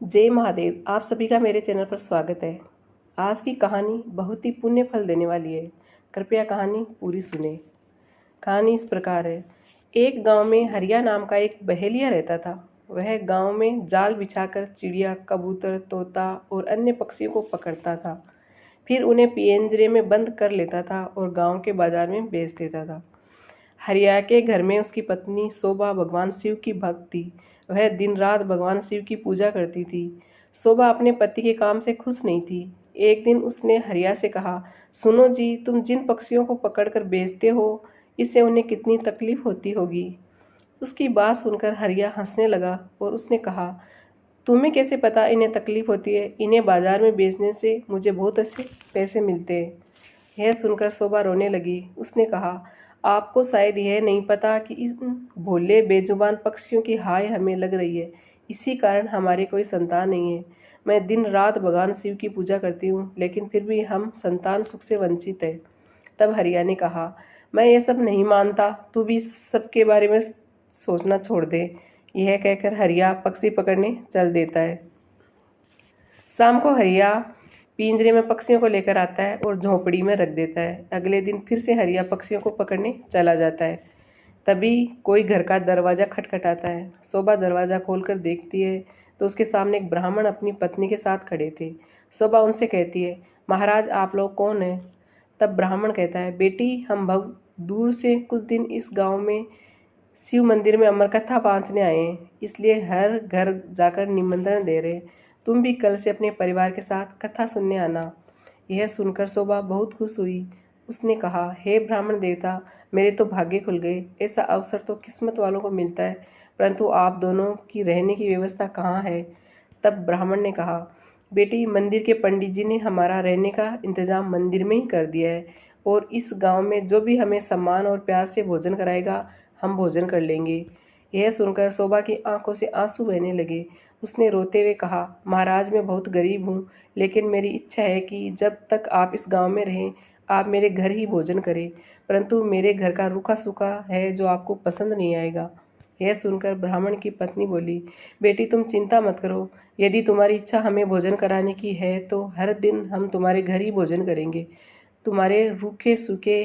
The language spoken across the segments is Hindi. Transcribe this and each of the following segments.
जय महादेव। आप सभी का मेरे चैनल पर स्वागत है। आज की कहानी बहुत ही पुण्य फल देने वाली है। कृपया कहानी पूरी सुने। कहानी इस प्रकार है। एक गांव में हरिया नाम का एक बहेलिया रहता था। वह गांव में जाल बिछाकर चिड़िया, कबूतर, तोता और अन्य पक्षियों को पकड़ता था। फिर उन्हें पिंजरे में बंद कर लेता था और गांव के बाजार में बेच देता था। हरिया के घर में उसकी पत्नी शोभा भगवान शिव की भक्त थी। वह दिन रात भगवान शिव की पूजा करती थी। शोभा अपने पति के काम से खुश नहीं थी। एक दिन उसने हरिया से कहा, सुनो जी, तुम जिन पक्षियों को पकड़कर बेचते हो, इससे उन्हें कितनी तकलीफ होती होगी। उसकी बात सुनकर हरिया हंसने लगा और उसने कहा, तुम्हें कैसे पता इन्हें तकलीफ होती है? इन्हें बाजार में बेचने से मुझे बहुत अच्छे पैसे मिलते हैं। यह सुनकर शोभा रोने लगी। उसने कहा, आपको शायद यह नहीं पता कि इस भोले बेजुबान पक्षियों की हाय हमें लग रही है। इसी कारण हमारे कोई संतान नहीं है। मैं दिन रात भगवान शिव की पूजा करती हूँ, लेकिन फिर भी हम संतान सुख से वंचित है। तब हरिया ने कहा, मैं ये सब नहीं मानता, तू भी सबके बारे में सोचना छोड़ दे। यह कहकर हरिया पक्षी पकड़ने चल देता है। शाम को हरिया पिंजरे में पक्षियों को लेकर आता है और झोंपड़ी में रख देता है। अगले दिन फिर से हरिया पक्षियों को पकड़ने चला जाता है। तभी कोई घर का दरवाज़ा खटखटाता है। शोभा दरवाज़ा खोलकर देखती है तो उसके सामने एक ब्राह्मण अपनी पत्नी के साथ खड़े थे। शोभा उनसे कहती है, महाराज, आप लोग कौन हैं? तब ब्राह्मण कहता है, बेटी, हम बहुत दूर से कुछ दिन इस गांव में शिव मंदिर में अमर कथा बांचने आए हैं, इसलिए हर घर जाकर निमंत्रण दे रहे। तुम भी कल से अपने परिवार के साथ कथा सुनने आना। यह सुनकर शोभा बहुत खुश हुई। उसने कहा, हे ब्राह्मण देवता, मेरे तो भाग्य खुल गए। ऐसा अवसर तो किस्मत वालों को मिलता है, परंतु आप दोनों की रहने की व्यवस्था कहाँ है? तब ब्राह्मण ने कहा, बेटी, मंदिर के पंडित जी ने हमारा रहने का इंतजाम मंदिर में ही कर दिया है, और इस गांव में जो भी हमें सम्मान और प्यार से भोजन कराएगा, हम भोजन कर लेंगे। यह सुनकर शोभा की आंखों से आंसू बहने लगे। उसने रोते हुए कहा, महाराज, मैं बहुत गरीब हूँ, लेकिन मेरी इच्छा है कि जब तक आप इस गांव में रहें, आप मेरे घर ही भोजन करें, परंतु मेरे घर का रूखा सूखा है जो आपको पसंद नहीं आएगा। यह सुनकर ब्राह्मण की पत्नी बोली, बेटी, तुम चिंता मत करो। यदि तुम्हारी इच्छा हमें भोजन कराने की है तो हर दिन हम तुम्हारे घर ही भोजन करेंगे। तुम्हारे रूखे सूखे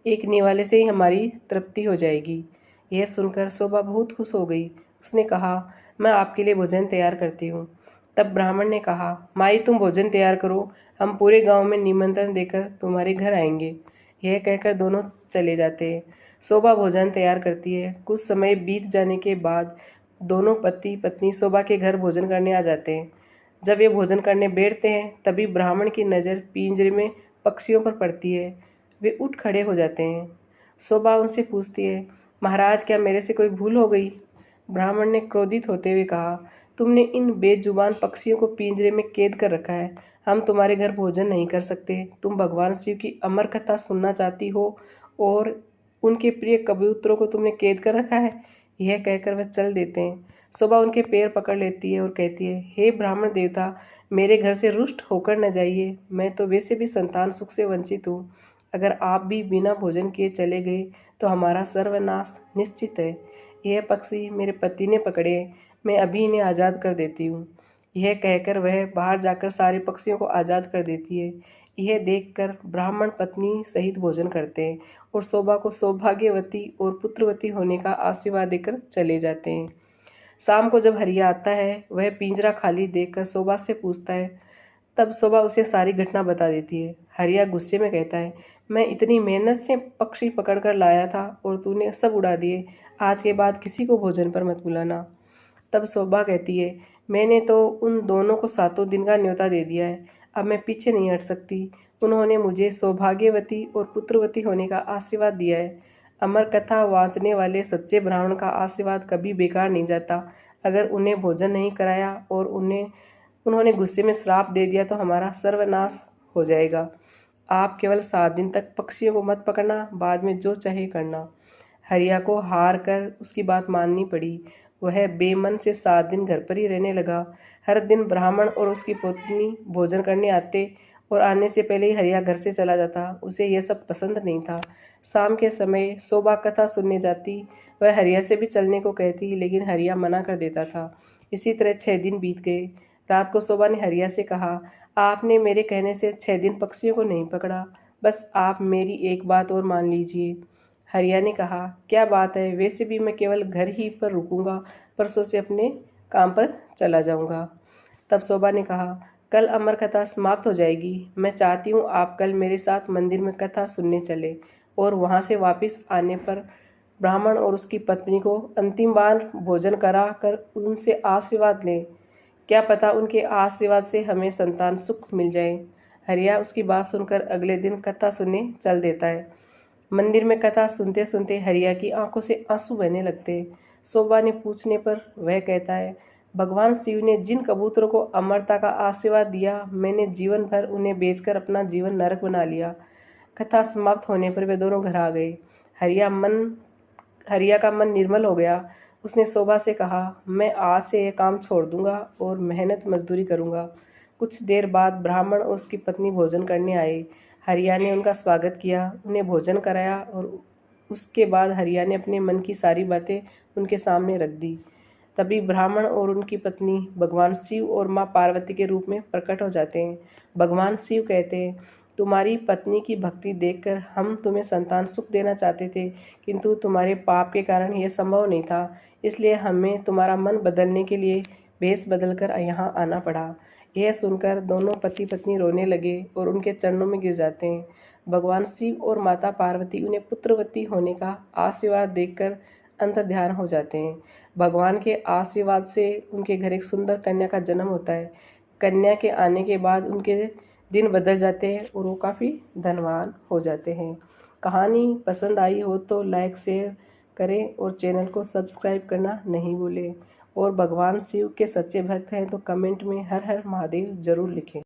एक निवाले से ही हमारी तृप्ति हो जाएगी। यह सुनकर शोभा बहुत खुश हो गई। उसने कहा, मैं आपके लिए भोजन तैयार करती हूँ। तब ब्राह्मण ने कहा, माई, तुम भोजन तैयार करो, हम पूरे गांव में निमंत्रण देकर तुम्हारे घर आएंगे। यह कहकर दोनों चले जाते हैं। शोभा भोजन तैयार करती है। कुछ समय बीत जाने के बाद दोनों पति पत्नी शोभा के घर भोजन करने आ जाते हैं। जब वे भोजन करने बैठते हैं, तभी ब्राह्मण की नज़र पिंजरे में पक्षियों पर पड़ती है। वे उठ खड़े हो जाते हैं। शोभा उनसे पूछती है, महाराज, क्या मेरे से कोई भूल हो गई? ब्राह्मण ने क्रोधित होते हुए कहा, तुमने इन बेजुबान पक्षियों को पिंजरे में कैद कर रखा है। हम तुम्हारे घर भोजन नहीं कर सकते। तुम भगवान शिव की अमर कथा सुनना चाहती हो और उनके प्रिय कबूतरों को तुमने कैद कर रखा है। यह कहकर वह चल देते हैं। शोभा उनके पैर पकड़ लेती है और कहती है, हे ब्राह्मण देवता, मेरे घर से रुष्ट होकर न जाइए। मैं तो वैसे भी संतान सुख से वंचित हूँ। अगर आप भी बिना भोजन किए चले गए तो हमारा सर्वनाश निश्चित है। यह पक्षी मेरे पति ने पकड़े, मैं अभी इन्हें आज़ाद कर देती हूँ। यह कहकर वह बाहर जाकर सारे पक्षियों को आज़ाद कर देती है। यह देखकर ब्राह्मण पत्नी सहित भोजन करते हैं और शोभा को सौभाग्यवती और पुत्रवती होने का आशीर्वाद देकर चले जाते हैं। शाम को जब हरिया आता है, वह पिंजरा खाली देखकर शोभा से पूछता है। तब शोभा उसे सारी घटना बता देती है। हरिया गुस्से में कहता है, मैं इतनी मेहनत से पक्षी पकड़ कर लाया था और तूने सब उड़ा दिए। आज के बाद किसी को भोजन पर मत बुलाना। तब शोभा कहती है, मैंने तो उन दोनों को 7 दिन का न्योता दे दिया है। अब मैं पीछे नहीं हट सकती। उन्होंने मुझे सौभाग्यवती और पुत्रवती होने का आशीर्वाद दिया है। अमर कथा वाँचने वाले सच्चे ब्राह्मण का आशीर्वाद कभी बेकार नहीं जाता। अगर उन्हें भोजन नहीं कराया और उन्होंने गुस्से में श्राप दे दिया तो हमारा सर्वनाश हो जाएगा। आप केवल 7 दिन तक पक्षियों को मत पकड़ना, बाद में जो चाहे करना। हरिया को हार कर उसकी बात माननी पड़ी। वह बेमन से 7 दिन घर पर ही रहने लगा। हर दिन ब्राह्मण और उसकी पत्नी भोजन करने आते और आने से पहले ही हरिया घर से चला जाता। उसे यह सब पसंद नहीं था। शाम के समय शोभा कथा सुनने जाती। वह हरिया से भी चलने को कहती, लेकिन हरिया मना कर देता था। इसी तरह 6 दिन बीत गए। रात को शोभा ने हरिया से कहा, आपने मेरे कहने से 6 दिन पक्षियों को नहीं पकड़ा, बस आप मेरी एक बात और मान लीजिए। हरिया ने कहा, क्या बात है? वैसे भी मैं केवल घर ही पर रुकूंगा, परसों से अपने काम पर चला जाऊंगा। तब शोभा ने कहा, कल अमर कथा समाप्त हो जाएगी। मैं चाहती हूँ आप कल मेरे साथ मंदिर में कथा सुनने चले और वहाँ से वापस आने पर ब्राह्मण और उसकी पत्नी को अंतिम बार भोजन करा कर उनसे आशीर्वाद लें। क्या पता उनके आशीर्वाद से हमें संतान सुख मिल जाए। हरिया उसकी बात सुनकर अगले दिन कथा सुनने चल देता है। मंदिर में कथा सुनते सुनते हरिया की आंखों से आंसू बहने लगते। शोभा ने पूछने पर वह कहता है, भगवान शिव ने जिन कबूतरों को अमरता का आशीर्वाद दिया, मैंने जीवन भर उन्हें बेचकर अपना जीवन नरक बना लिया। कथा समाप्त होने पर वे दोनों घर आ गए। हरिया का मन निर्मल हो गया। उसने शोभा से कहा, मैं आज से यह काम छोड़ दूंगा और मेहनत मजदूरी करूंगा। कुछ देर बाद ब्राह्मण और उसकी पत्नी भोजन करने आए। हरिया ने उनका स्वागत किया, उन्हें भोजन कराया और उसके बाद हरिया ने अपने मन की सारी बातें उनके सामने रख दी। तभी ब्राह्मण और उनकी पत्नी भगवान शिव और माँ पार्वती के रूप में प्रकट हो जाते हैं। भगवान शिव कहते हैं, तुम्हारी पत्नी की भक्ति देखकर हम तुम्हें संतान सुख देना चाहते थे, किंतु तुम्हारे पाप के कारण यह संभव नहीं था, इसलिए हमें तुम्हारा मन बदलने के लिए भेष बदलकर यहाँ आना पड़ा। यह सुनकर दोनों पति पत्नी रोने लगे और उनके चरणों में गिर जाते हैं। भगवान शिव और माता पार्वती उन्हें पुत्रवती होने का आशीर्वाद देकर अंतर्ध्यान हो जाते हैं। भगवान के आशीर्वाद से उनके घर एक सुंदर कन्या का जन्म होता है। कन्या के आने के बाद उनके दिन बदल जाते हैं और वो काफ़ी धनवान हो जाते हैं। कहानी पसंद आई हो तो लाइक शेयर करें और चैनल को सब्सक्राइब करना नहीं भूलें। और भगवान शिव के सच्चे भक्त हैं तो कमेंट में हर हर महादेव जरूर लिखें।